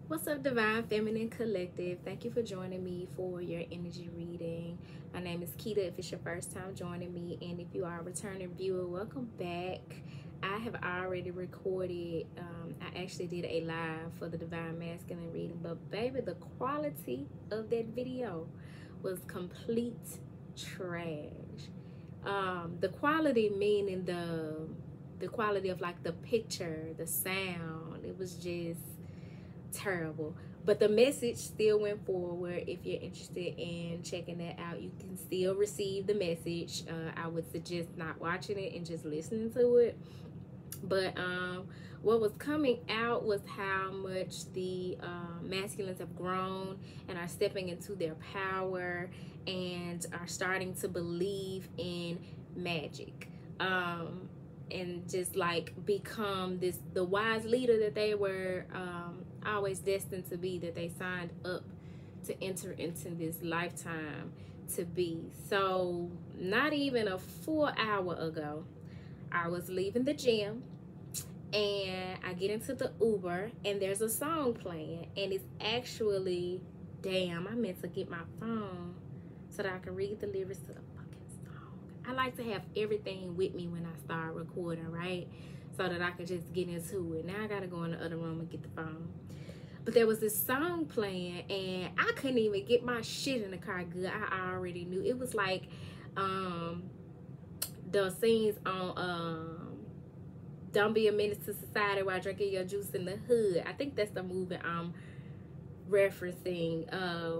What's up, Divine Feminine Collective? Thank you for joining me for your energy reading. My name is Keita if it's your first time joining me, and if you are a returning viewer, welcome back. I have already recorded, I actually did a live for the Divine Masculine reading, but baby, the quality of that video was complete trash. The quality meaning the quality of like the picture, the sound, it was just terrible, but the message still went forward. If you're interested in checking that out, you can still receive the message. I would suggest not watching it and just listening to it, but what was coming out was how much the masculines have grown and are stepping into their power and are starting to believe in magic, and just like become the wise leader that they were always destined to be, that they signed up to enter into this lifetime to be. So not even a full hour ago, I was leaving the gym and I get into the Uber and there's a song playing, and it's actually, damn, I meant to get my phone so that I can read the lyrics to the fucking song. I like to have everything with me when I start recording, right? So that I can just get into it. Now I gotta go in the other room and get the phone. But there was this song playing and I couldn't even get my shit in the car good. I already knew. It was like the scenes on Don't Be a Menace to Society while drinking your juice in the hood. I think that's the movie I'm referencing,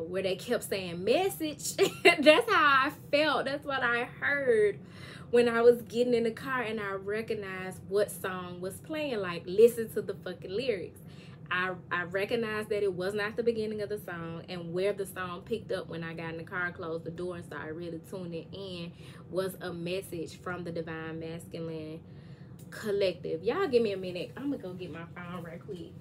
where they kept saying message. That's how I felt. That's what I heard when I was getting in the car and I recognized what song was playing. Like, listen to the fucking lyrics. I recognized that it was not the beginning of the song, and where the song picked up when I got in the car, closed the door, and started really tuning in was a message from the Divine Masculine Collective. Y'all give me a minute. I'm gonna go get my phone right quick.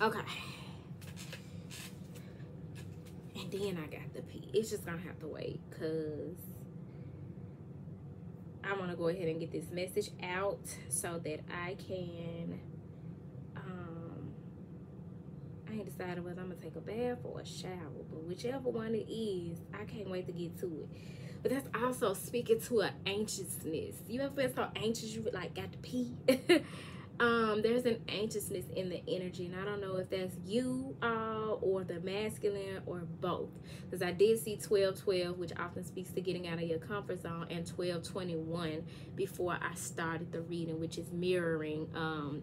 Okay. And then I got the pee. It's just gonna have to wait because I want to go ahead and get this message out so that I can I ain't decided whether I'm gonna take a bath or a shower, but whichever one it is, I can't wait to get to it. But that's also speaking to an anxiousness. You ever been so anxious you like got to pee? There's an anxiousness in the energy, and I don't know if that's you or the masculine or both, because I did see 12:12, which often speaks to getting out of your comfort zone, and 12:21 before I started the reading, which is mirroring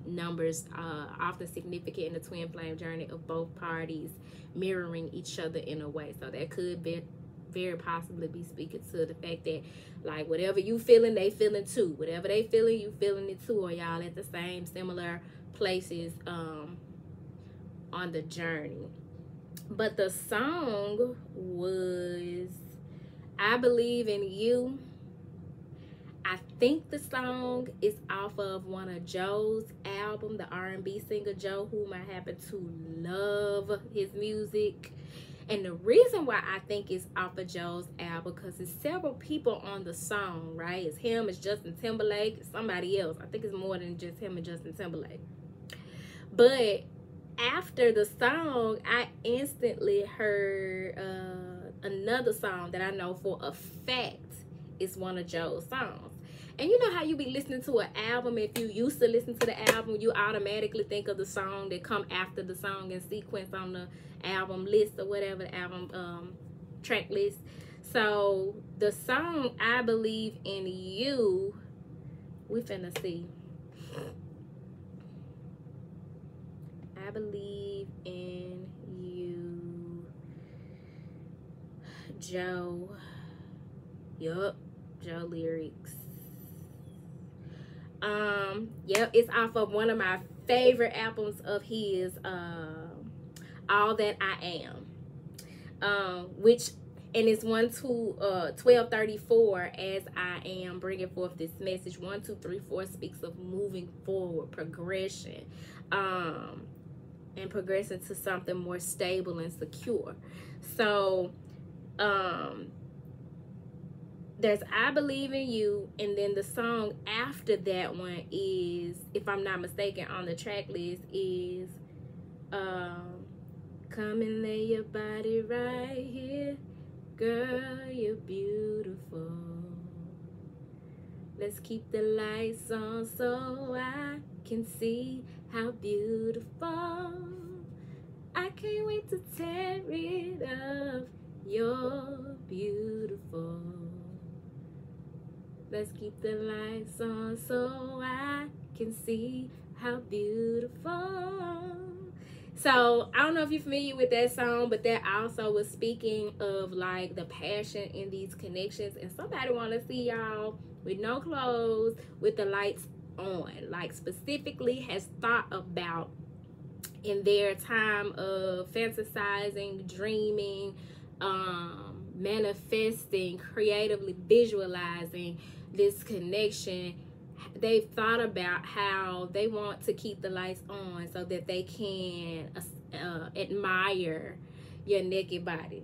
numbers often significant in the twin flame journey of both parties mirroring each other in a way. So that could be very possibly be speaking to the fact that, like, whatever you feeling, they feeling too. Whatever they feeling, you feeling it too, or y'all at the same similar places on the journey. But the song was I Believe in You. I think the song is off of one of Joe's album, the R&B singer Joe, whom I happen to love his music. And the reason why I think it's off of Joe's album, because it's several people on the song, right? It's him, it's Justin Timberlake, it's somebody else. I think it's more than just him and Justin Timberlake. But after the song, I instantly heard another song that I know for a fact is one of Joe's songs. And you know how you be listening to an album, if you used to listen to the album, you automatically think of the song that come after the song in sequence on the album list or whatever, the album track list. So the song I Believe in You, we finna see. I Believe in You, Joe. Yup, Joe lyrics. Yep, it's off of one of my favorite albums of his, All That I Am, which And it's 12:34 as I am bringing forth this message. 1, 2, 3, 4 speaks of moving forward, progression, and progressing to something more stable and secure. So there's I Believe in You, and then the song after that one is, if I'm not mistaken, on the track list is Come and Lay Your Body Right Here, Girl, You're Beautiful. Let's keep the lights on so I can see how beautiful. I can't wait to tear it up. You're beautiful. Let's keep the lights on so I can see how beautiful. So I don't know if you're familiar with that song, but that also was speaking of like the passion in these connections. And somebody want to see y'all with no clothes, with the lights on, like specifically has thought about in their time of fantasizing, dreaming, manifesting, creatively visualizing this connection. They've thought about how they want to keep the lights on so that they can admire your naked body.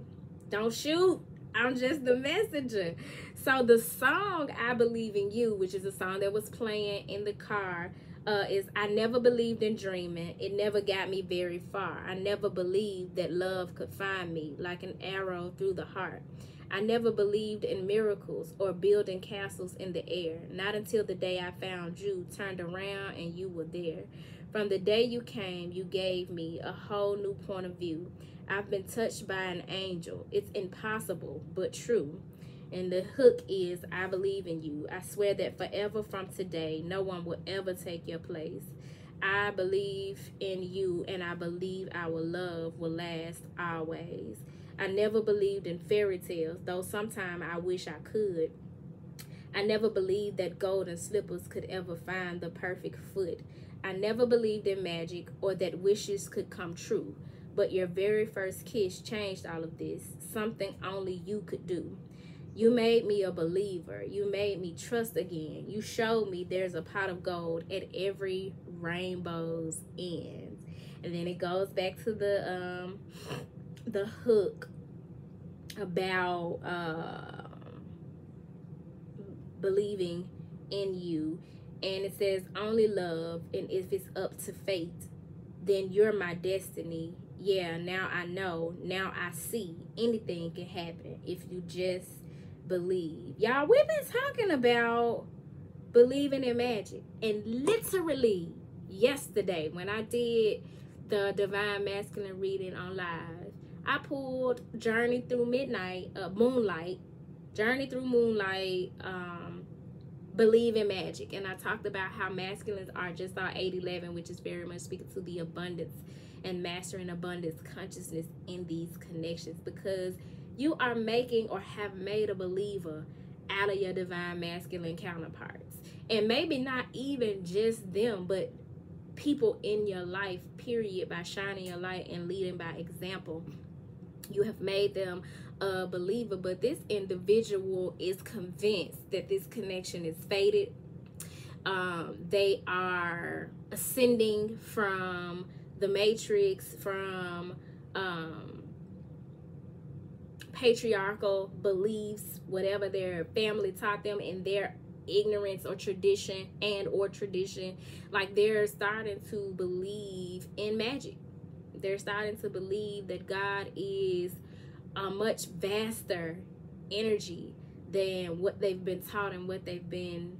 Don't shoot, I'm just the messenger. So the song I Believe in You, which is a song that was playing in the car, is I never believed in dreaming. It never got me very far. I never believed that love could find me like an arrow through the heart. I never believed in miracles or building castles in the air. Not until the day I found you, turned around and you were there. From the day you came, you gave me a whole new point of view. I've been touched by an angel. It's impossible, but true. And the hook is, I believe in you. I swear that forever from today, no one will ever take your place. I believe in you, and I believe our love will last always. I never believed in fairy tales, though sometime I wish I could. I never believed that golden slippers could ever find the perfect foot. I never believed in magic or that wishes could come true. But your very first kiss changed all of this, something only you could do. You made me a believer. You made me trust again. You showed me there's a pot of gold at every rainbow's end. And then it goes back to the hook about believing in you. And it says, only love, and if it's up to fate, then you're my destiny. Yeah, now I know, now I see, anything can happen if you just believe. Y'all, we've been talking about believing in magic, and literally yesterday when I did the Divine Masculine reading on live, I pulled Journey Through Moonlight, Believe in Magic, and I talked about how masculines are just our 811, which is very much speaking to the abundance and mastering abundance consciousness in these connections, because you are making or have made a believer out of your divine masculine counterparts. And maybe not even just them, but people in your life, period, by shining your light and leading by example. You have made them a believer, but this individual is convinced that this connection is fated. They are ascending from the matrix, from patriarchal beliefs, whatever their family taught them in their ignorance or tradition like they're starting to believe in magic. They're starting to believe that God is a much vaster energy than what they've been taught and what they've been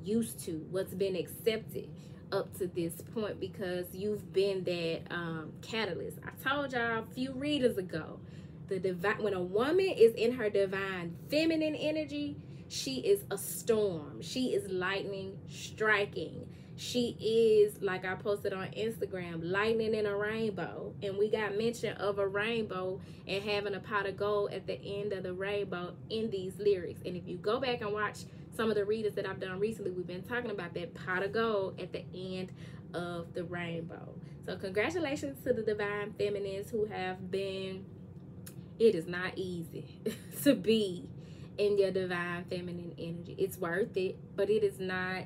used to, what's been accepted up to this point, because you've been that catalyst. I told y'all a few readers ago, when a woman is in her divine feminine energy, she is a storm. She is lightning striking. She is, like I posted on Instagram, lightning in a rainbow. And we got mention of a rainbow and having a pot of gold at the end of the rainbow in these lyrics. And if you go back and watch some of the readers that I've done recently, we've been talking about that pot of gold at the end of the rainbow. So congratulations to the divine feminines who have been It is not easy to be in your divine feminine energy. It's worth it, but it is not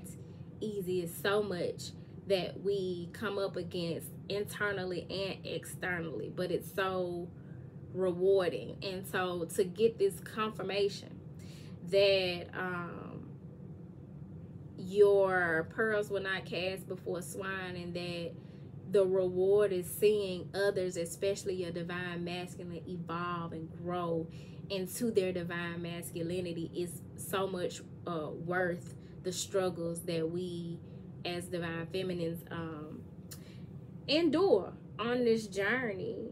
easy. It's so much that we come up against internally and externally, but it's so rewarding. And so to get this confirmation that your pearls will not cast before swine, and that the reward is seeing others, especially your divine masculine, evolve and grow into their divine masculinity, is so much worth the struggles that we as divine feminines endure on this journey.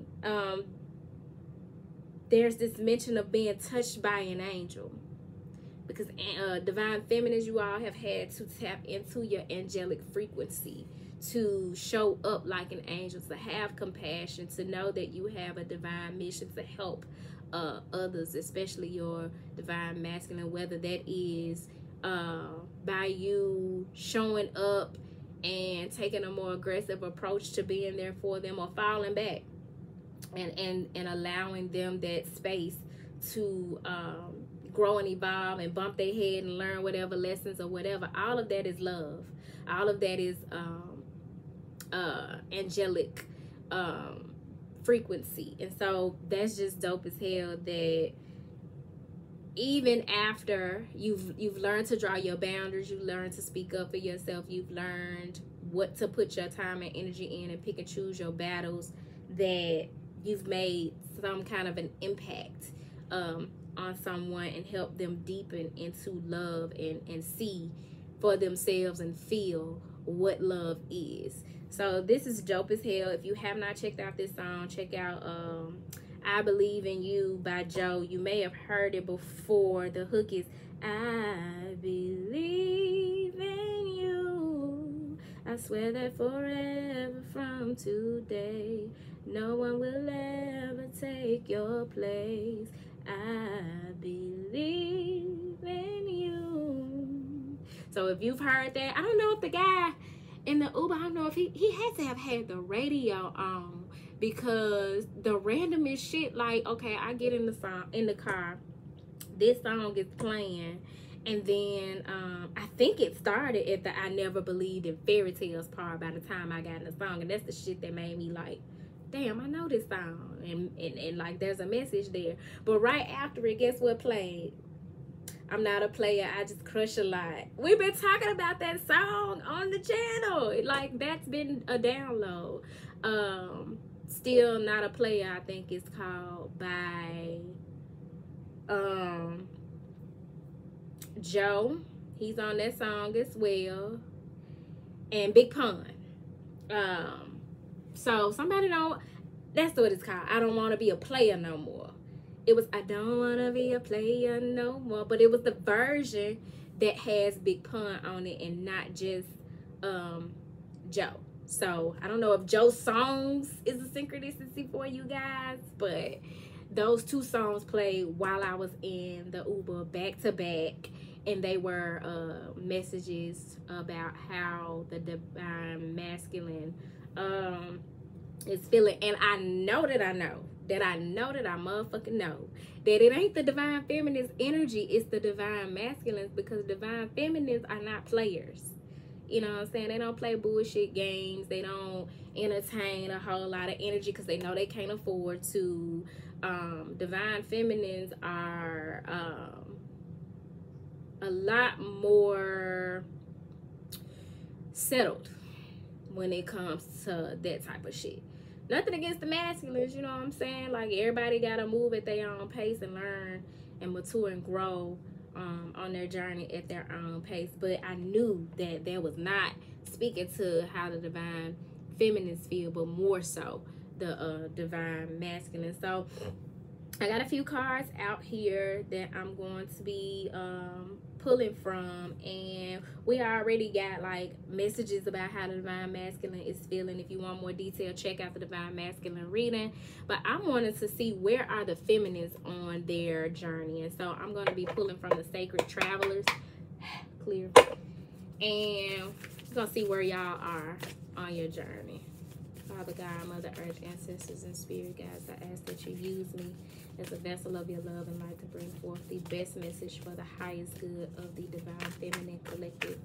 There's this mention of being touched by an angel, because divine feminines, you all have had to tap into your angelic frequency to show up like an angel, to have compassion, to know that you have a divine mission to help others, especially your divine masculine, whether that is by you showing up and taking a more aggressive approach to being there for them, or falling back and allowing them that space to grow and evolve and bump their head and learn whatever lessons or whatever. All of that is love. All of that is angelic frequency. And so that's just dope as hell, that even after you've learned to draw your boundaries, you've learned to speak up for yourself, you've learned what to put your time and energy in and pick and choose your battles, that you've made some kind of an impact on someone and help them deepen into love and see for themselves and feel what love is. So this is dope as hell. If you have not checked out this song, check out I Believe in You by Joe. You may have heard it before. The hook is, I believe in you. I swear that forever from today, no one will ever take your place. I believe in you. So if you've heard that, I don't know if the guy in the Uber, I don't know if he had to have had the radio on, because the randomest shit, like, okay, I get in the car, this song is playing, and then I think it started at the I never believed in fairy tales part by the time I got in the song, and that's the shit that made me like, damn, I know this song, and like there's a message there. But right after it, guess what played? I'm Not a Player, I Just Crush a Lot. We've been talking about that song on the channel. Like, that's been a download. Still Not a Player, I think it's called, by Joe. He's on that song as well. And Big Pun. So somebody don't, that's what it's called. I Don't Want to Be a Player No More. It was I Don't Want to Be a Player No More, but it was the version that has Big Pun on it and not just Joe. So I don't know if Joe's songs is a synchronicity for you guys, but those two songs played while I was in the Uber back to back, and they were messages about how the divine masculine is feeling. And I know that I motherfucking know that it ain't the divine feminine's energy, it's the divine masculines, because divine feminines are not players. You know what I'm saying? They don't play bullshit games. They don't entertain a whole lot of energy because they know they can't afford to. Divine feminines are a lot more settled when it comes to that type of shit. Nothing against the masculines, you know what I'm saying? Like, everybody gotta move at their own pace and learn and mature and grow on their journey at their own pace. But I knew that that was not speaking to how the divine feminines feel, but more so the divine masculine. So I got a few cards out here that I'm going to be pulling from, and we already got like messages about how the divine masculine is feeling. If you want more detail, check out the divine masculine reading. But I wanted to see where are the feminines on their journey, and so I'm going to be pulling from the Sacred Travelers. Clear. And we're going to see where y'all are on your journey. Father God, Mother Earth, ancestors, and spirit guides, I ask that you use me as a vessel of your love and light to bring forth the best message for the highest good of the divine feminine collective.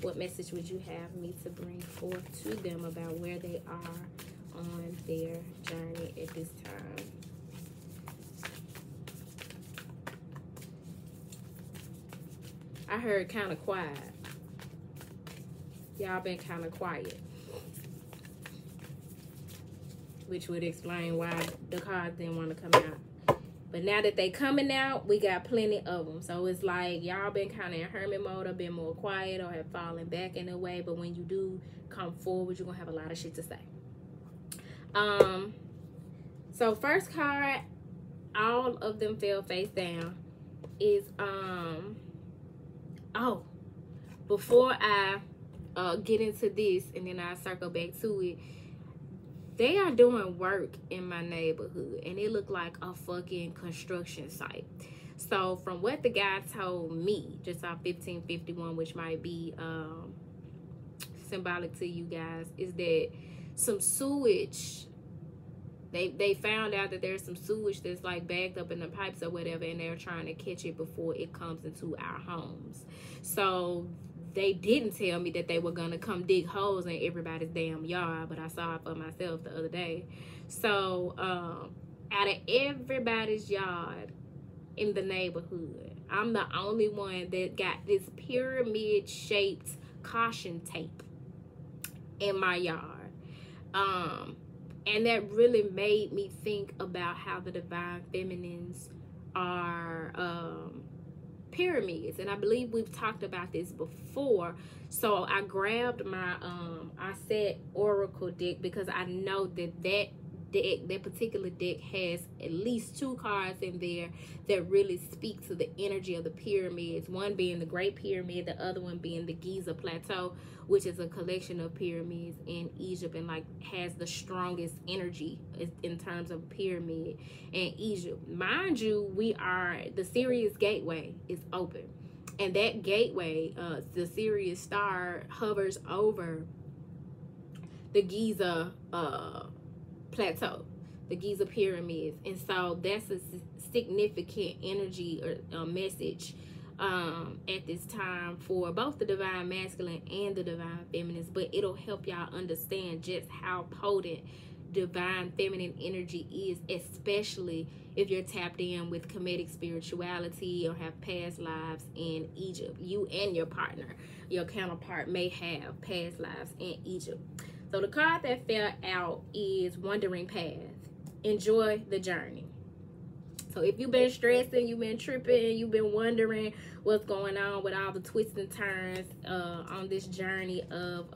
What message would you have me to bring forth to them about where they are on their journey at this time? I heard kind of quiet. Y'all been kind of quiet, which would explain why the cards didn't want to come out. But now that they coming out, we got plenty of them. So it's like y'all been kind of in hermit mode or been more quiet or have fallen back in a way. But when you do come forward, you're going to have a lot of shit to say. So first card, all of them fell face down, is, oh, before I get into this and then I circle back to it, they are doing work in my neighborhood and it looked like a fucking construction site. So from what the guy told me, just off 1551, which might be symbolic to you guys, is that some sewage, they found out that there's some sewage that's like bagged up in the pipes or whatever, and they're trying to catch it before it comes into our homes. So they didn't tell me that they were gonna come dig holes in everybody's damn yard, but I saw it for myself the other day. So out of everybody's yard in the neighborhood, I'm the only one that got this pyramid shaped caution tape in my yard. And that really made me think about how the divine feminines are pyramids, and I believe we've talked about this before. So I grabbed my I said oracle deck, because I know that particular deck has at least 2 cards in there that really speak to the energy of the pyramids, one being the Great Pyramid, the other one being the Giza Plateau, which is a collection of pyramids in Egypt and like has the strongest energy in terms of pyramid in Egypt. Mind you, the Sirius gateway is open, and that gateway, the Sirius star, hovers over the Giza plateau, the Giza pyramids, and so that's a significant energy or message at this time for both the divine masculine and the divine feminines. But it'll help y'all understand just how potent divine feminine energy is, especially if you're tapped in with Kemetic spirituality or have past lives in Egypt. You and your partner, your counterpart, may have past lives in Egypt. So the card that fell out is Wandering Path. Enjoy the journey. So if you've been stressing, you've been tripping, you've been wondering what's going on with all the twists and turns on this journey of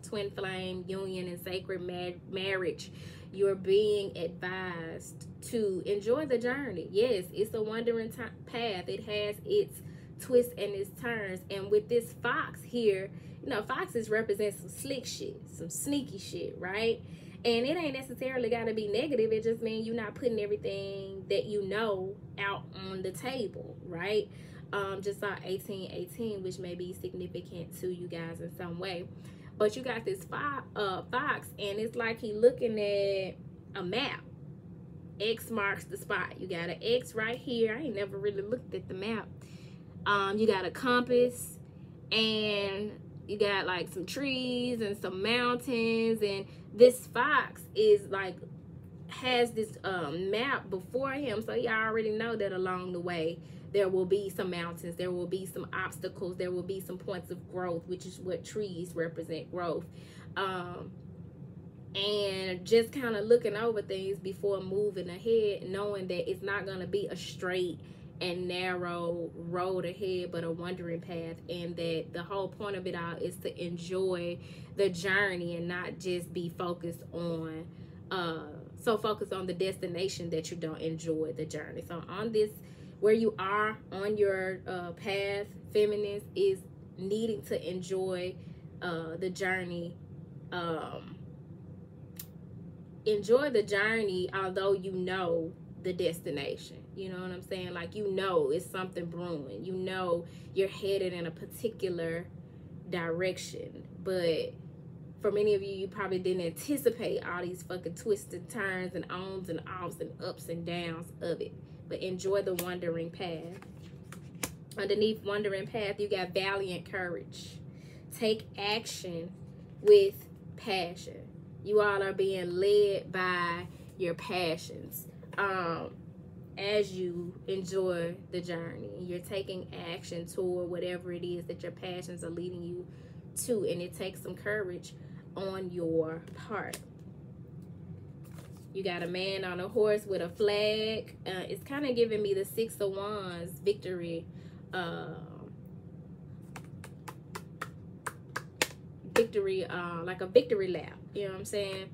twin flame union and sacred marriage, you're being advised to enjoy the journey. Yes, it's a wandering path. It has its twists and its turns. And with this fox here, you know, foxes represent some slick shit, some sneaky shit, right? And it ain't necessarily got to be negative. It just means you're not putting everything that you know out on the table, right? Just saw 1818, which may be significant to you guys in some way. But you got this fox, and it's like he looking at a map. X marks the spot. You got an X right here. I ain't never really looked at the map. You got a compass, and you got like some trees and some mountains, and this fox is like has this map before him, so you already know that along the way there will be some mountains, there will be some obstacles, there will be some points of growth, which is what trees represent, growth. And just kind of looking over things before moving ahead, knowing that it's not going to be a straight and narrow road ahead, but a wandering path, and that the whole point of it all is to enjoy the journey and not just be focused on so focused on the destination that you don't enjoy the journey. So on this, where you are on your path, feminines, is needing to enjoy the journey. Enjoy the journey, although you know the destination. You know what I'm saying? Like, you know it's something brewing. You know you're headed in a particular direction. But For many of you, you probably didn't anticipate all these fucking twists and turns and ons and offs and ups and downs of it. But enjoy the wandering path. Underneath wandering path, you got valiant courage. Take action with passion. You all are being led by your passions. As you enjoy the journey, you're taking action toward whatever it is that your passions are leading you to, and it takes some courage on your part. You got a man on a horse with a flag. It's kind of giving me the 6 of Wands victory. Like a victory lap. You know what I'm saying?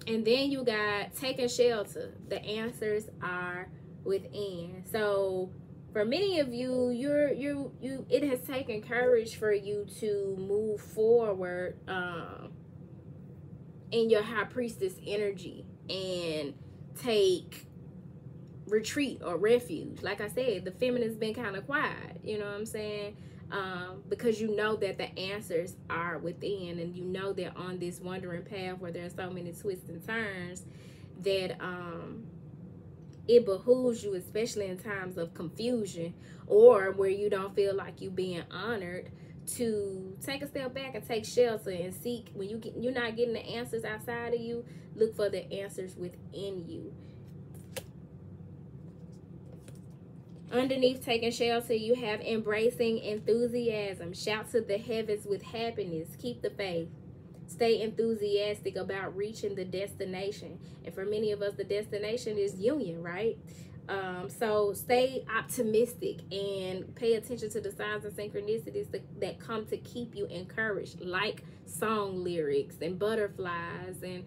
And then you got taking shelter. The answers are within. So for many of you, it has taken courage for you to move forward in your high priestess energy and take retreat or refuge. Like I said, the feminine's been kind of quiet. You know what I'm saying? Because you know that the answers are within, and you know that on this wandering path where there are so many twists and turns, that it behooves you, especially in times of confusion or where you don't feel like you being honored, to take a step back and take shelter and seek. When you're not getting the answers outside of you, look for the answers within you. Underneath taking shelter, you have embracing enthusiasm. Shout to the heavens with happiness. Keep the faith. Stay enthusiastic about reaching the destination. And for many of us, the destination is union, right? So stay optimistic and pay attention to the signs and synchronicities that come to keep you encouraged, like song lyrics and butterflies. And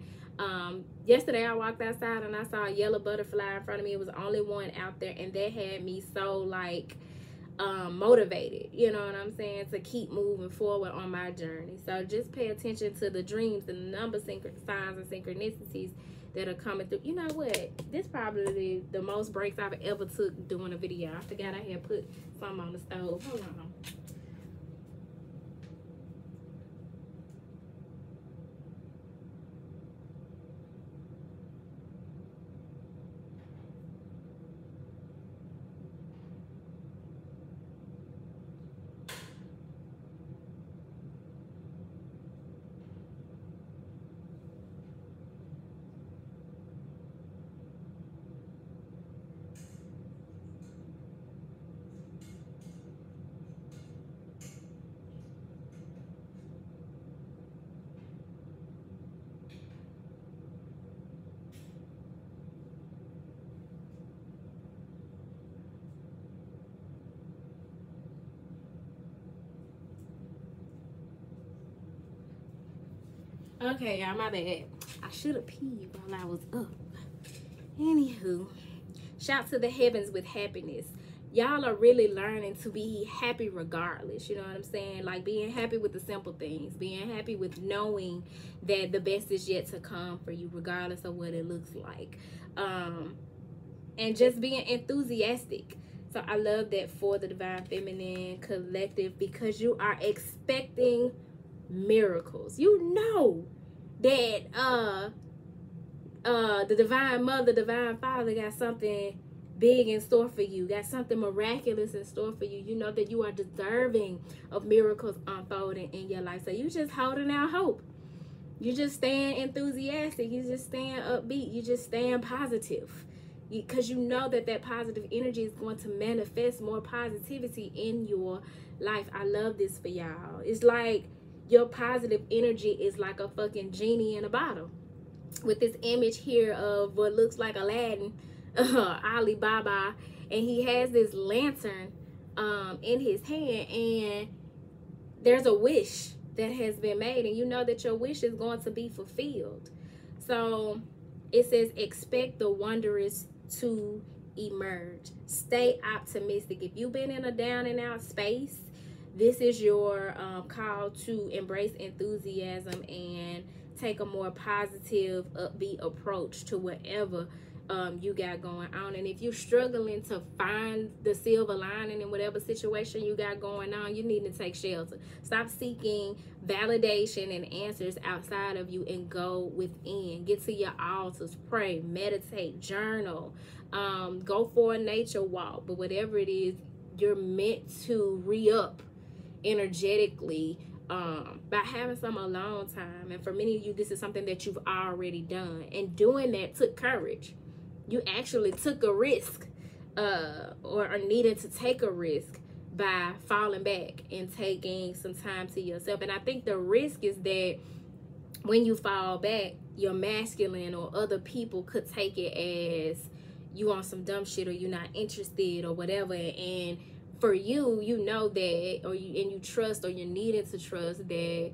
yesterday I walked outside and I saw a yellow butterfly in front of me. It was the only one out there, and that had me so like motivated, you know what I'm saying, to keep moving forward on my journey. So just pay attention to the dreams and the number signs and synchronicities that are coming through. You know what, this probably the most breaks I've ever took doing a video. I forgot I had put some on the stove. Hold on. Okay, y'all, my bad. I should have peed while I was up. Anywho, shout to the heavens with happiness. Y'all are really learning to be happy regardless. You know what I'm saying? Like being happy with the simple things. Being happy with knowing that the best is yet to come for you, regardless of what it looks like. And just being enthusiastic. So I love that for the Divine Feminine Collective, because you are expecting miracles. You know that the Divine Mother, Divine Father got something big in store for you, got something miraculous in store for you. You know that you are deserving of miracles unfolding in your life. So you just holding out hope. You just staying enthusiastic. You just staying upbeat. You just staying positive, because you know that that positive energy is going to manifest more positivity in your life. I love this for y'all. It's like your positive energy is like a fucking genie in a bottle, with this image here of what looks like Aladdin, Ali Baba, and he has this lantern in his hand, and there's a wish that has been made, and you know that your wish is going to be fulfilled. So it says, expect the wondrous to emerge. Stay optimistic. If you've been in a down and out space, this is your call to embrace enthusiasm and take a more positive, upbeat approach to whatever you got going on. And if you're struggling to find the silver lining in whatever situation you got going on, you need to take shelter. Stop seeking validation and answers outside of you and go within. Get to your altars, pray, meditate, journal, go for a nature walk. But whatever it is, you're meant to re-up energetically by having some alone time. And for many of you, this is something that you've already done, and doing that took courage. You actually took a risk, or are needed to take a risk by falling back and taking some time to yourself. And I think the risk is that when you fall back, your masculine or other people could take it as you on some dumb shit, or you're not interested or whatever. And for you, you know that, or you trust, or you're needed to trust that,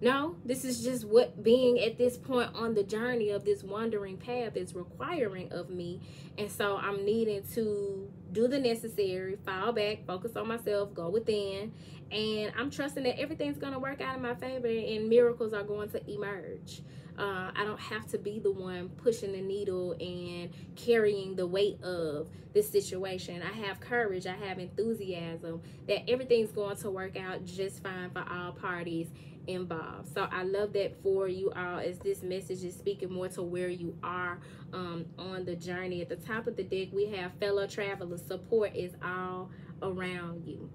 no, this is just what being at this point on the journey of this wandering path is requiring of me. And so I'm needing to do the necessary, fall back, focus on myself, go within, and I'm trusting that everything's going to work out in my favor and miracles are going to emerge. I don't have to be the one pushing the needle and carrying the weight of this situation. I have courage, I have enthusiasm that everything's going to work out just fine for all parties involved. So I love that for you all, as this message is speaking more to where you are on the journey. At the top of the deck, we have fellow travelers. Support is all around you.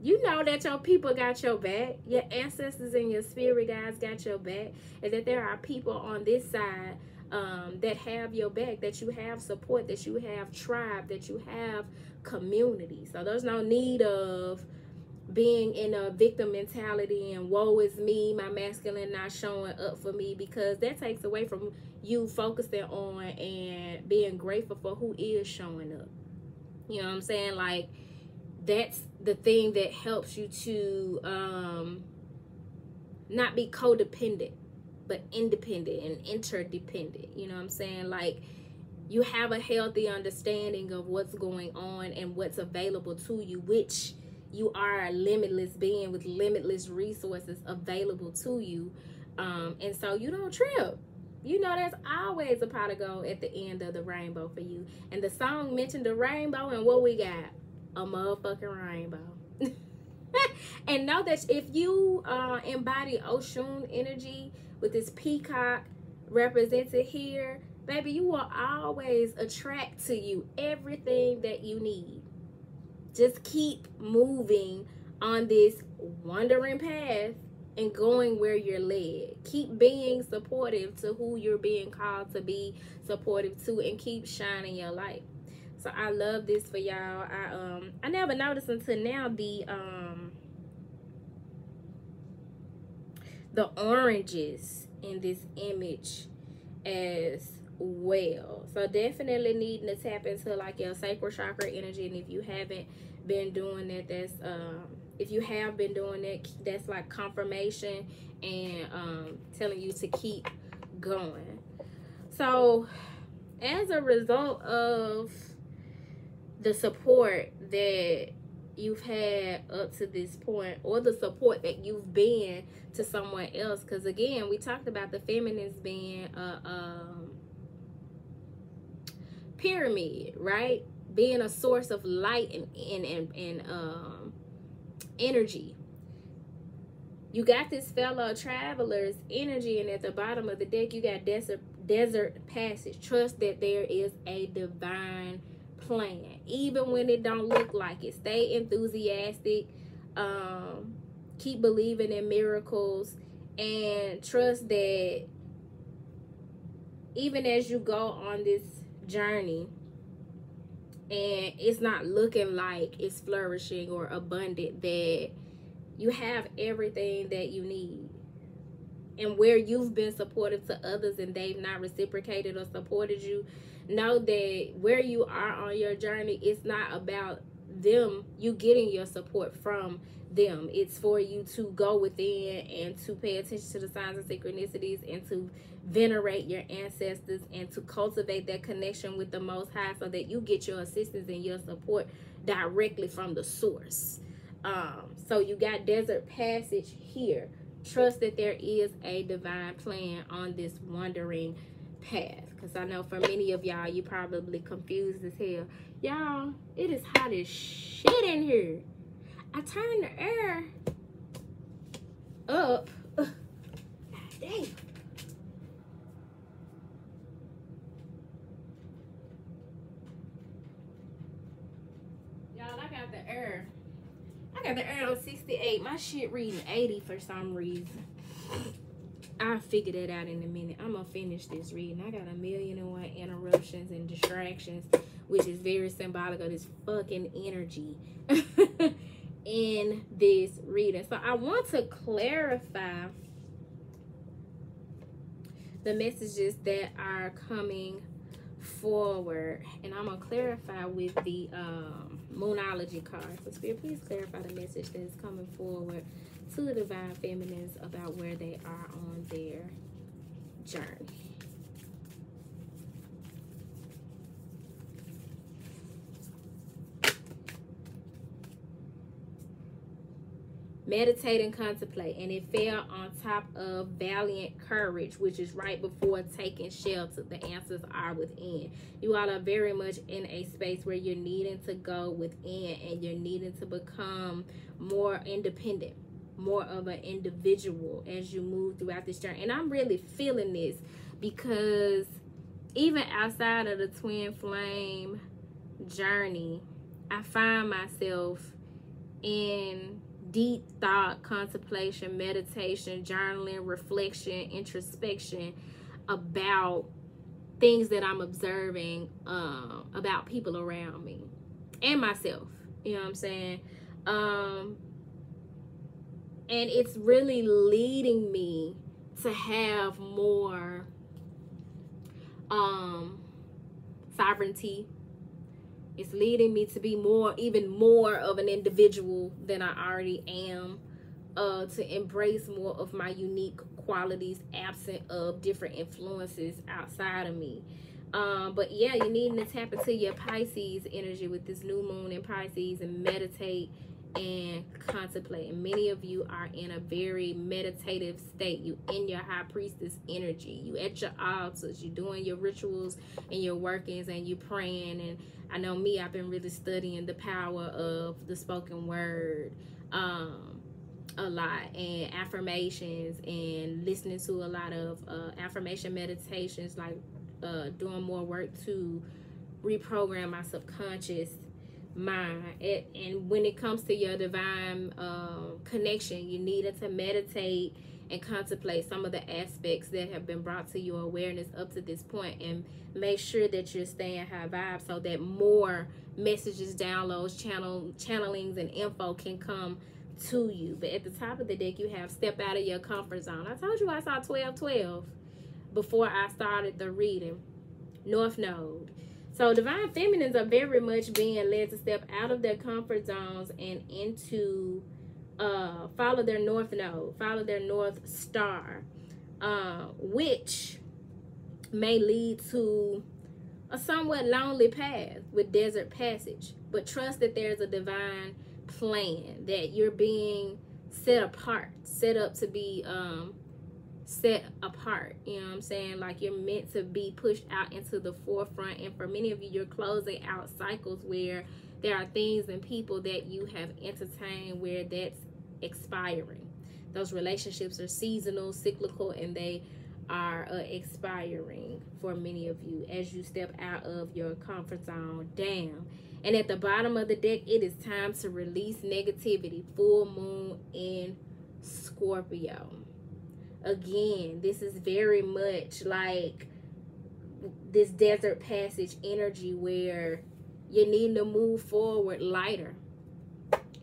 You know that your people got your back. Your ancestors and your spirit guides got your back. And that there are people on this side that have your back, that you have support, that you have tribe, that you have community. So there's no need of being in a victim mentality and woe is me, my masculine not showing up for me, because that takes away from you focusing on and being grateful for who is showing up. You know what I'm saying? Like, that's the thing that helps you to not be codependent, but independent and interdependent. You know what I'm saying? Like, you have a healthy understanding of what's going on and what's available to you, which you are a limitless being with limitless resources available to you. And so you don't trip. You know there's always a pot of gold at the end of the rainbow for you. And the song mentioned the rainbow, and what we got? A motherfucking rainbow. And know that if you embody Oshun energy with this peacock represented here, baby, you will always attract to you everything that you need. Just keep moving on this wandering path and going where you're led. Keep being supportive to who you're being called to be supportive to, and keep shining your light. So I love this for y'all. I never noticed until now the oranges in this image as well. So definitely needing to tap into like your sacral chakra energy. And if you haven't been doing that, that's if you have been doing that, that's like confirmation and telling you to keep going. So as a result of the support that you've had up to this point, or the support that you've been to someone else, because again, we talked about the feminines being a pyramid, right? Being a source of light and energy. You got this fellow traveler's energy, and at the bottom of the deck, you got desert passage. Trust that there is a divine plan, even when it don't look like it. Stay enthusiastic. Keep believing in miracles, and trust that even as you go on this journey and it's not looking like it's flourishing or abundant, that you have everything that you need. And where you've been supportive to others and they've not reciprocated or supported you, know that where you are on your journey, it's not about them, you getting your support from them. It's for you to go within and to pay attention to the signs and synchronicities, and to venerate your ancestors, and to cultivate that connection with the Most High, so that you get your assistance and your support directly from the source. So you got desert passage here. Trust that there is a divine plan on this wandering path. Because I know for many of y'all, you probably confused as hell. Y'all, it is hot as shit in here. I turned the air up. God damn. Y'all, I got the air. I got the air on 68. My shit reading 80 for some reason. I'll figure that out in a minute. I'm gonna finish this reading. I got 1,000,001 interruptions and distractions, which is very symbolic of this fucking energy in this reading. So I want to clarify the messages that are coming forward, and I'm gonna clarify with the Moonology card. So Spirit, please clarify the message that is coming forward to the Divine Feminines about where they are on their journey. Meditate and contemplate, and it fell on top of valiant courage, which is right before taking shelter. The answers are within. You all are very much in a space where you're needing to go within, and you're needing to become more independent, more of an individual as you move throughout this journey. And I'm really feeling this because even outside of the twin flame journey, I find myself in deep thought, contemplation, meditation, journaling, reflection, introspection about things that I'm observing about people around me and myself. You know what I'm saying? And it's really leading me to have more sovereignty. It's leading me to be even more of an individual than I already am, to embrace more of my unique qualities, absent of different influences outside of me. But yeah, you're needing to tap into your Pisces energy with this new moon in Pisces and meditate and contemplate. And many of you are in a very meditative state. You in your high priestess energy. You at your altars. You doing your rituals and your workings, and you praying. And I know me, I've been really studying the power of the spoken word a lot, and affirmations, and listening to a lot of affirmation meditations, like doing more work to reprogram my subconscious mind. And when it comes to your divine connection, you needed to meditate and contemplate some of the aspects that have been brought to your awareness up to this point, and make sure that you're staying high vibe so that more messages, downloads, channelings, and info can come to you. But at the top of the deck, you have step out of your comfort zone. I told you I saw 1212 before I started the reading. North Node. So divine feminines are very much being led to step out of their comfort zones and into follow their North Node, follow their North Star, which may lead to a somewhat lonely path with desert passage. But trust that there's a divine plan, that you're being set apart, set up to be set apart. You know what I'm saying? Like you're meant to be pushed out into the forefront. And for many of you, you're closing out cycles where there are things and people that you have entertained where that's expiring. Those relationships are seasonal, cyclical, and they are expiring for many of you as you step out of your comfort zone. Damn. And at the bottom of the deck, it is time to release negativity. Full moon in Scorpio. Again, this is very much like this desert passage energy where you need to move forward lighter,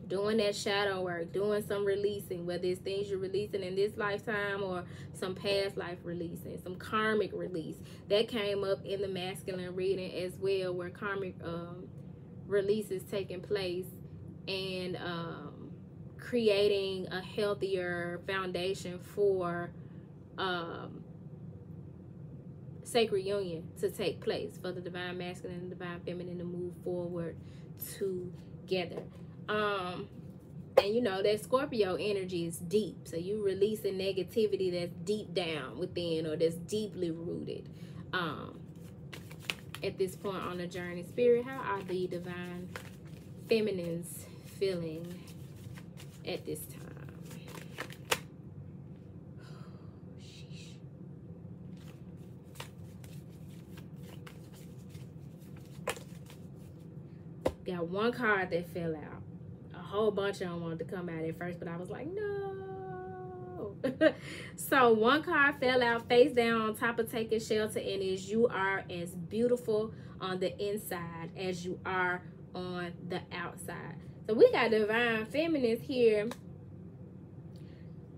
doing that shadow work, doing some releasing, whether it's things you're releasing in this lifetime or some past life releasing, some karmic release. That came up in the masculine reading as well, where karmic release is taking place, and creating a healthier foundation for sacred union to take place, for the divine masculine and divine feminine to move forward together. And you know that Scorpio energy is deep, so you releasing negativity that's deep down within, or that's deeply rooted. at this point on the journey. Spirit, how are the divine feminines feeling at this time? Got one card that fell out. A whole bunch of them wanted to come out at first, but I was like, no. So one card fell out face down on top of taking shelter, and is you are as beautiful on the inside as you are on the outside. So we got divine feminines here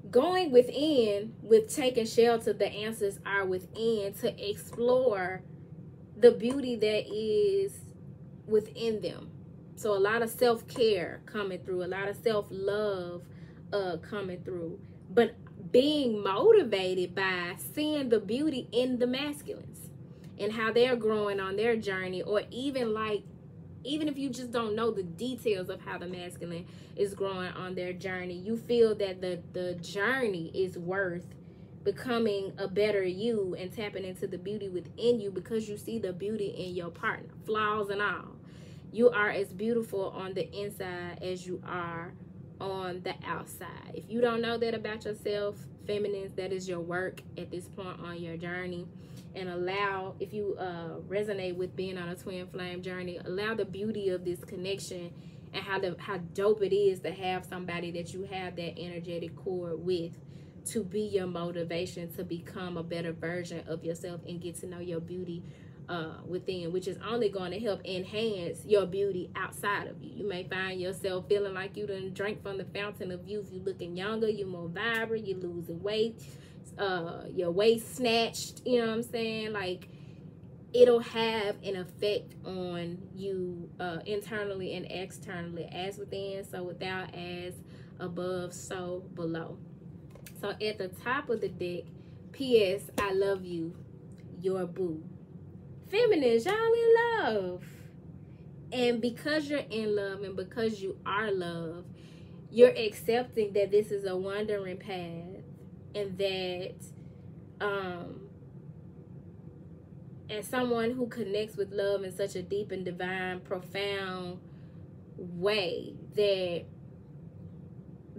going within with taking shelter. The answers are within to explore the beauty that is within them. So a lot of self-care coming through, a lot of self-love coming through, but being motivated by seeing the beauty in the masculines and how they're growing on their journey, or even if you just don't know the details of how the masculine is growing on their journey, you feel that the journey is worth becoming a better you and tapping into the beauty within you because you see the beauty in your partner, flaws and all. You are as beautiful on the inside as you are on the outside. If you don't know that about yourself, feminines, that is your work at this point on your journey. And allow, if you resonate with being on a twin flame journey, allow the beauty of this connection and how dope it is to have somebody that you have that energetic cord with to be your motivation to become a better version of yourself and get to know your beauty within, which is only going to help enhance your beauty outside of you. You may find yourself feeling like you done drank from the fountain of youth. You looking younger, you more vibrant, you losing weight, your waist snatched, you know what I'm saying? Like, it'll have an effect on you internally and externally, as within, so without, as above, so below. So at the top of the deck, P.S. I love you, your boo. Feminines, y'all in love. And because you're in love and because you are love, you're accepting that this is a wandering path, and that as someone who connects with love in such a deep and divine, profound way, that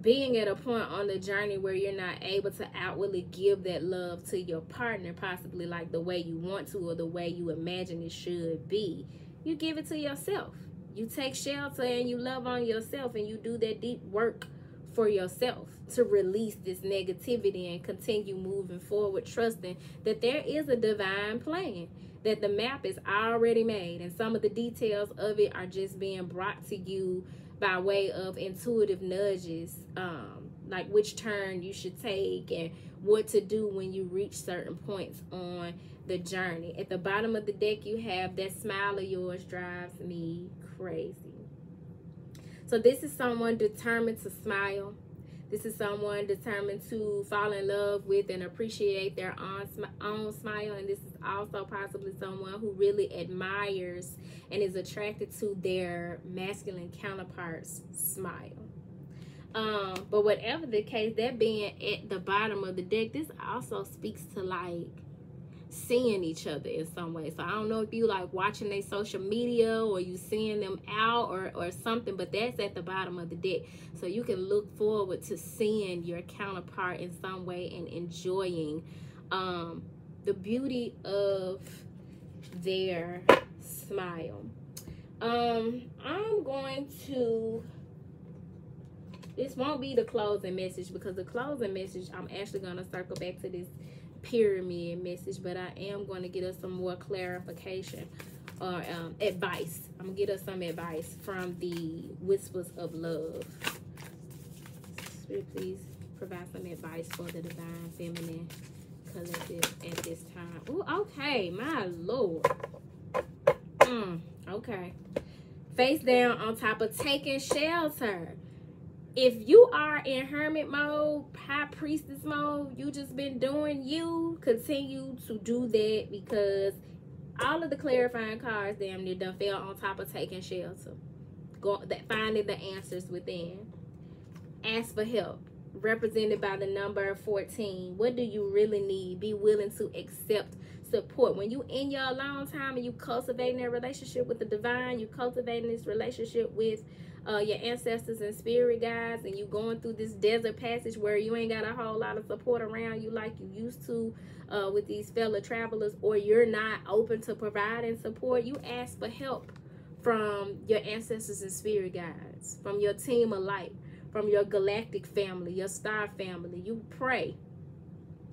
being at a point on the journey where you're not able to outwardly give that love to your partner, possibly like the way you want to or the way you imagine it should be, you give it to yourself. You take shelter and you love on yourself, and you do that deep work for yourself to release this negativity and continue moving forward, trusting that there is a divine plan, that the map is already made, and some of the details of it are just being brought to you by way of intuitive nudges, like which turn you should take and what to do when you reach certain points on the journey. At the bottom of the deck, you have that smile of yours drives me crazy. So this is someone determined to smile. This is someone determined to fall in love with and appreciate their own smile. And this is also possibly someone who really admires and is attracted to their masculine counterpart's smile. But whatever the case, that being at the bottom of the deck, this also speaks to like seeing each other in some way. So I don't know if you like watching their social media or you seeing them out or something, but that's at the bottom of the deck. So you can look forward to seeing your counterpart in some way and enjoying the beauty of their smile. I'm going to, this won't be the closing message, because the closing message, I'm actually going to circle back to this pyramid message, but I am going to get us some more clarification or advice. I'm going to get us some advice from the Whispers of Love. Spirit, please provide some advice for the Divine Feminine Collective at this time. Oh, okay, my Lord. Okay. Face down on top of taking shelter. If you are in hermit mode, high priestess mode, you just been doing you, continue to do that, because all of the clarifying cards damn near done fell on top of taking shelter. Finding the answers within. Ask for help. represented by the number 14. What do you really need? Be willing to accept support. When you in your alone time and you cultivating that relationship with the divine, you cultivating this relationship with your ancestors and spirit guides, and you going through this desert passage where you ain't got a whole lot of support around you like you used to with these fellow travelers, or you're not open to providing support, you ask for help from your ancestors and spirit guides, from your team of light, from your galactic family, your star family. You pray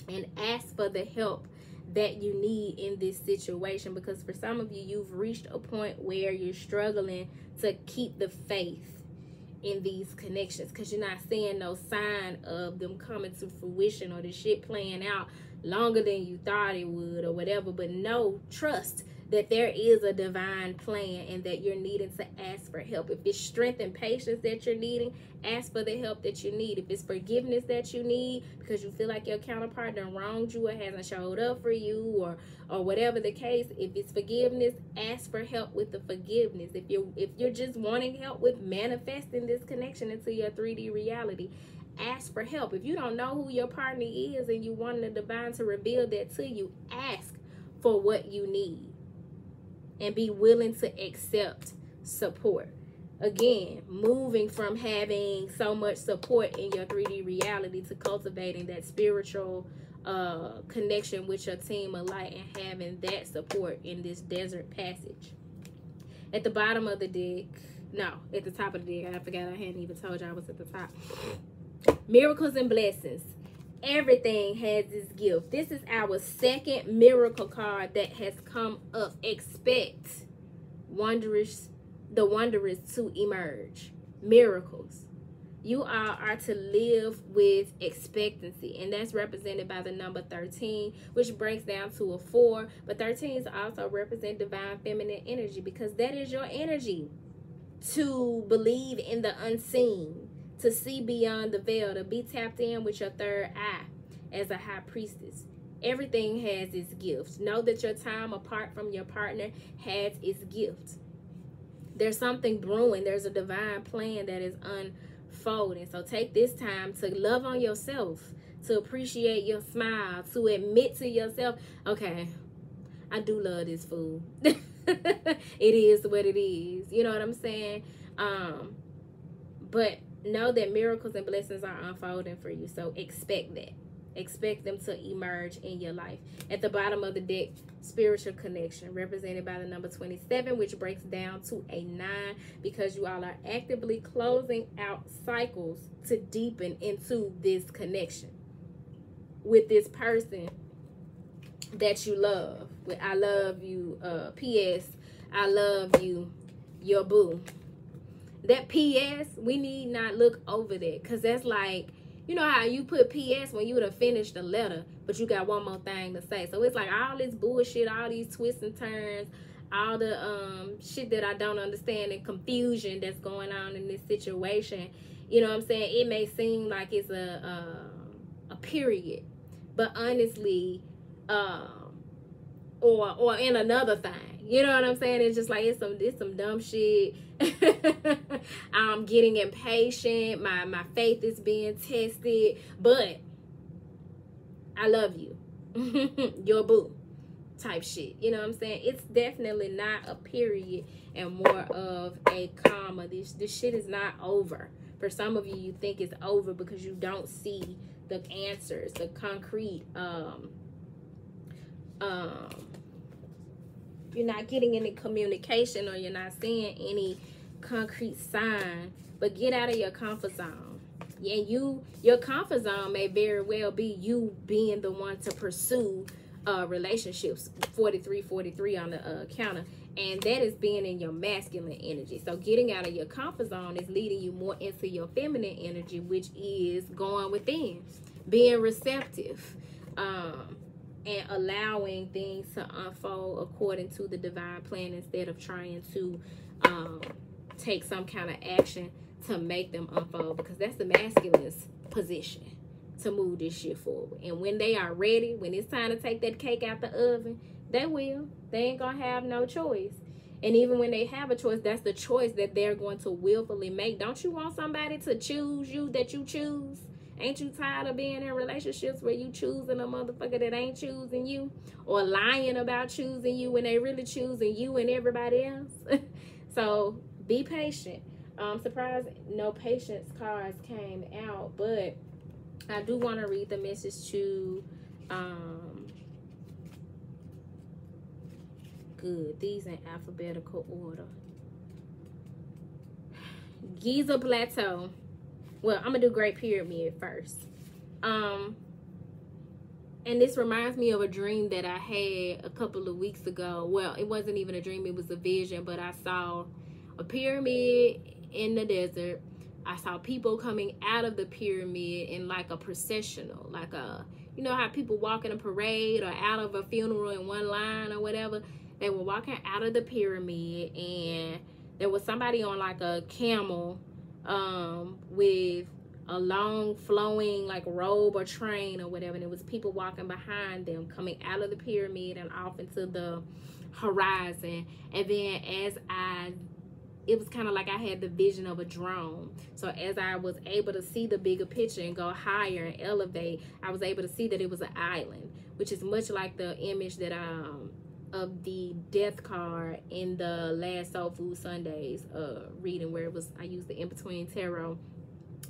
and ask for the help that you need in this situation, because for some of you, you've reached a point where you're struggling to keep the faith in these connections because you're not seeing no sign of them coming to fruition, or the shit playing out longer than you thought it would or whatever. But no, trust that there is a divine plan and that you're needing to ask for help. If it's strength and patience that you're needing, ask for the help that you need. If it's forgiveness that you need because you feel like your counterpart done wronged you or hasn't showed up for you, or whatever the case, if it's forgiveness, ask for help with the forgiveness. If you're just wanting help with manifesting this connection into your 3D reality, ask for help. If you don't know who your partner is and you want the divine to reveal that to you, ask for what you need and be willing to accept support. Again, moving from having so much support in your 3D reality to cultivating that spiritual connection with your team of light and having that support in this desert passage. At the bottom of the deck, no, at the top of the deck, I forgot I hadn't even told you I was at the top. Miracles and blessings. Everything has its gift. This is our second miracle card that has come up. Expect the wondrous to emerge. Miracles. You all are to live with expectancy, and that's represented by the number 13, which breaks down to a 4. But 13s also represent divine feminine energy, because that is your energy to believe in the unseen, to see beyond the veil, to be tapped in with your third eye as a high priestess. Everything has its gifts. Know that your time apart from your partner has its gift. There's something brewing. There's a divine plan that is unfolding. So take this time to love on yourself, to appreciate your smile, to admit to yourself, okay, I do love this food. It is what it is. You know what I'm saying? But know that miracles and blessings are unfolding for you. So expect that. Expect them to emerge in your life. At the bottom of the deck, spiritual connection, represented by the number 27, which breaks down to a 9, because you all are actively closing out cycles to deepen into this connection with this person that you love. With I love you, P.S. I love you, your boo. That P.S., we need not look over that, because that's like, you know how you put P.S. when you would have finished the letter, but you got one more thing to say. So it's like all this bullshit, all these twists and turns, all the shit that I don't understand and confusion that's going on in this situation. You know what I'm saying? It may seem like it's a period, but honestly, or in another thing. You know what I'm saying? It's just like it's some dumb shit. I'm getting impatient. My faith is being tested. But I love you. Your boo type shit. You know what I'm saying? It's definitely not a period and more of a comma. This shit is not over. For some of you, you think it's over because you don't see the answers, the concrete you're not getting any communication, or you're not seeing any concrete sign. But get out of your comfort zone. Yeah, your comfort zone may very well be you being the one to pursue relationships. 43 on the counter, and that is being in your masculine energy. So getting out of your comfort zone is leading you more into your feminine energy, which is going within, being receptive, and allowing things to unfold according to the divine plan, instead of trying to take some kind of action to make them unfold, because that's the masculine's position to move this shit forward. And when they are ready, when it's time to take that cake out the oven, they will. They ain't gonna have no choice. And even when they have a choice, that's the choice that they're going to willfully make. Don't you want somebody to choose you that you choose Ain't you tired of being in relationships where you choosing a motherfucker that ain't choosing you, or lying about choosing you when they really choosing you and everybody else? So be patient. Surprised no patience cards came out, but I do want to read the message to good, these in alphabetical order. Giza Plateau. Well, I'm gonna do Great Pyramid first. And this reminds me of a dream that I had a couple of weeks ago. Well, it wasn't even a dream, it was a vision, but I saw a pyramid in the desert. I saw people coming out of the pyramid in like a processional, like a, you know how people walk in a parade or out of a funeral in one line or whatever. They were walking out of the pyramid, and there was somebody on like a camel with a long flowing like robe or train or whatever, and it was people walking behind them coming out of the pyramid and off into the horizon. And then it was kind of like I had the vision of a drone. So as I was able to see the bigger picture and go higher and elevate, I was able to see that it was an island, which is much like the image that of the death card in the last Soul Food Sundays reading, where it was, I used the in-between tarot,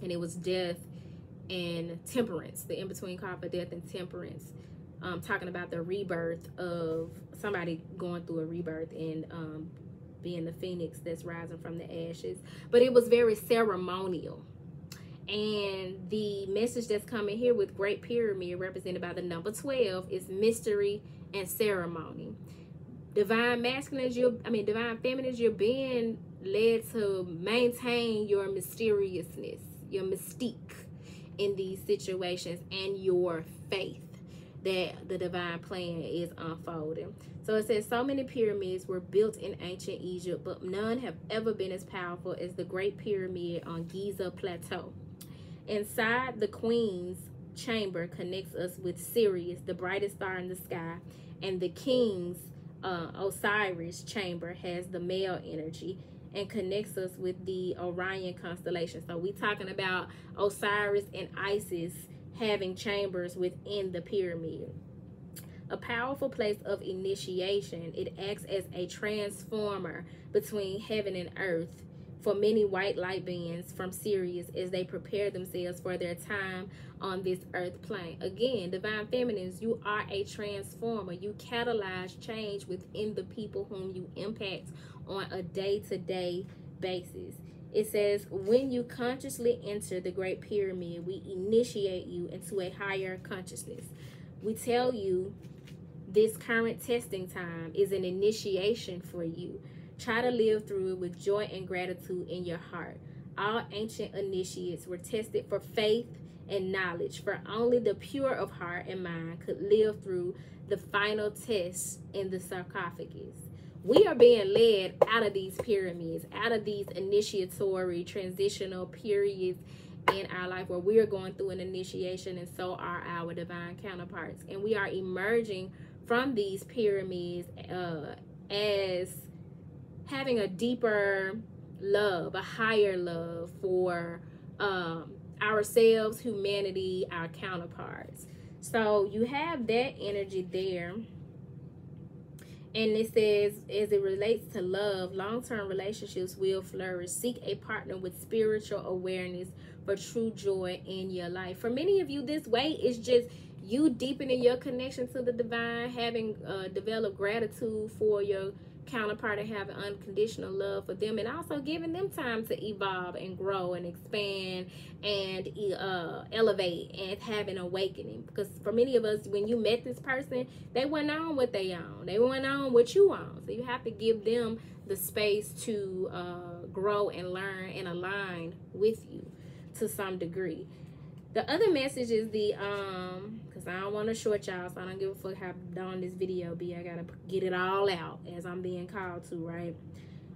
and it was death and temperance, the in-between card for death and temperance, talking about the rebirth of somebody going through a rebirth and being the phoenix that's rising from the ashes. But it was very ceremonial. And the message that's coming here with Great Pyramid, represented by the number 12, is mystery and ceremony. Divine masculine, divine feminine, you're being led to maintain your mysteriousness, your mystique in these situations, and your faith that the divine plan is unfolding. So it says, so many pyramids were built in ancient Egypt, but none have ever been as powerful as the Great Pyramid on Giza Plateau. Inside the Queen's chamber connects us with Sirius, the brightest star in the sky, and the King's Osiris chamber has the male energy and connects us with the Orion constellation. So we talking about Osiris and Isis having chambers within the pyramid. A powerful place of initiation, it acts as a transformer between heaven and earth for many white light beings from Sirius as they prepare themselves for their time on this earth plane. Again, divine feminines, you are a transformer. You catalyze change within the people whom you impact on a day-to-day basis. It says, when you consciously enter the Great Pyramid, we initiate you into a higher consciousness. We tell you this current testing time is an initiation for you. Try to live through it with joy and gratitude in your heart. All ancient initiates were tested for faith and knowledge, for only the pure of heart and mind could live through the final test in the sarcophagus. We are being led out of these pyramids, out of these initiatory transitional periods in our life where we are going through an initiation, and so are our divine counterparts. And we are emerging from these pyramids as having a deeper love, a higher love for ourselves, humanity, our counterparts. So you have that energy there. And it says, as it relates to love, long-term relationships will flourish. Seek a partner with spiritual awareness for true joy in your life. For many of you, this way is just you deepening your connection to the divine, having developed gratitude for your counterpart and having unconditional love for them, and also giving them time to evolve and grow and expand and elevate and have an awakening. Because for many of us, when you met this person, they weren't on what they own, they weren't on what you own, so you have to give them the space to grow and learn and align with you to some degree. The other message is the because I don't want to short y'all, so I don't give a fuck how long this video be. I gotta get it all out as I'm being called to, right?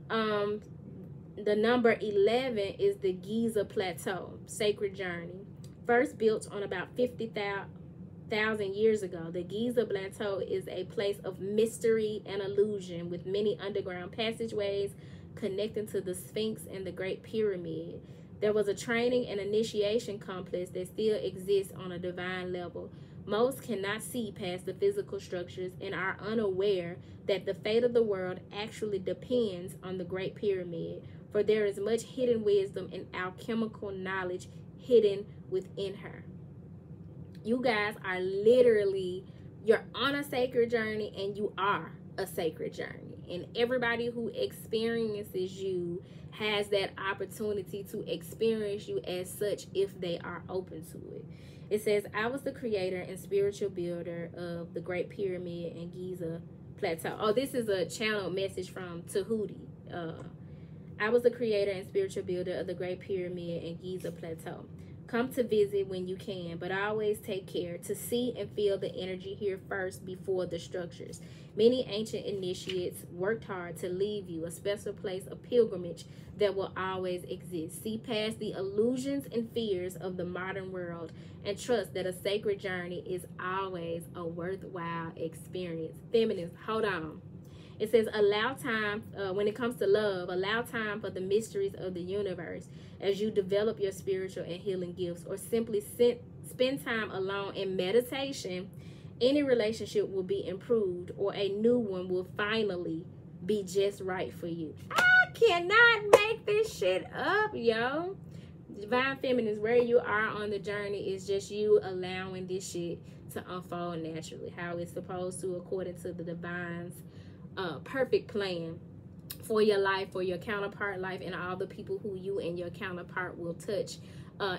The number 11 is the Giza Plateau, sacred journey. First built on about 50,000 years ago, the Giza Plateau is a place of mystery and illusion with many underground passageways connecting to the Sphinx and the Great Pyramid. There was a training and initiation complex that still exists on a divine level. Most cannot see past the physical structures and are unaware that the fate of the world actually depends on the Great Pyramid, for there is much hidden wisdom and alchemical knowledge hidden within her. You guys are literally, you're on a sacred journey, and you are a sacred journey. And everybody who experiences you has that opportunity to experience you as such if they are open to it. It says, I was the creator and spiritual builder of the Great Pyramid and Giza Plateau. Oh, this is a channeled message from Tahuti. I was the creator and spiritual builder of the Great Pyramid and Giza Plateau. Come to visit when you can, but always take care to see and feel the energy here first before the structures. Many ancient initiates worked hard to leave you a special place of pilgrimage that will always exist. See past the illusions and fears of the modern world and trust that a sacred journey is always a worthwhile experience. Feminists, hold on. It says, allow time, when it comes to love, allow time for the mysteries of the universe as you develop your spiritual and healing gifts, or simply spend time alone in meditation. Any relationship will be improved, or a new one will finally be just right for you. I cannot make this shit up, yo. Divine Feminines, where you are on the journey is just you allowing this shit to unfold naturally, how it's supposed to, according to the divine's perfect plan for your life, for your counterpart life, and all the people who you and your counterpart will touch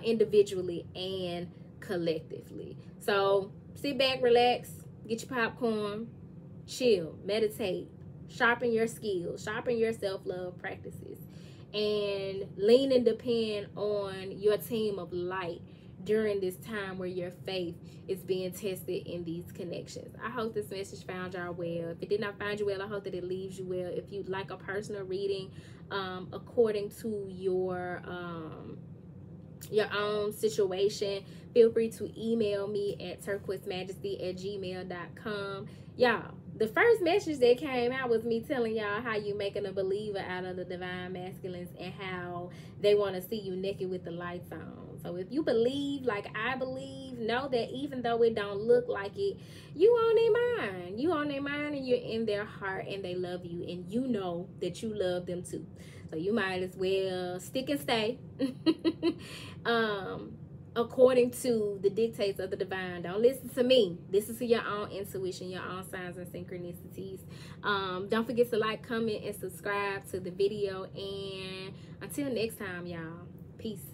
individually and collectively. So sit back, relax, get your popcorn, chill, meditate, sharpen your skills, sharpen your self-love practices, and lean and depend on your team of light during this time where your faith is being tested in these connections. I hope this message found y'all well. If it did not find you well, I hope that it leaves you well. If you'd like a personal reading according to your own situation, feel free to email me at turquoisemajesty@gmail.com. Y'all, the first message that came out was me telling y'all how you making a believer out of the divine masculines and how they want to see you naked with the lights on. So if you believe like I believe, know that even though it don't look like it, you on their mind. You on their mind, and you're in their heart, and they love you, and you know that you love them too. So you might as well stick and stay according to the dictates of the divine. Don't listen to me. Listen to your own intuition, your own signs and synchronicities. Don't forget to like, comment, and subscribe to the video. And until next time, y'all, peace.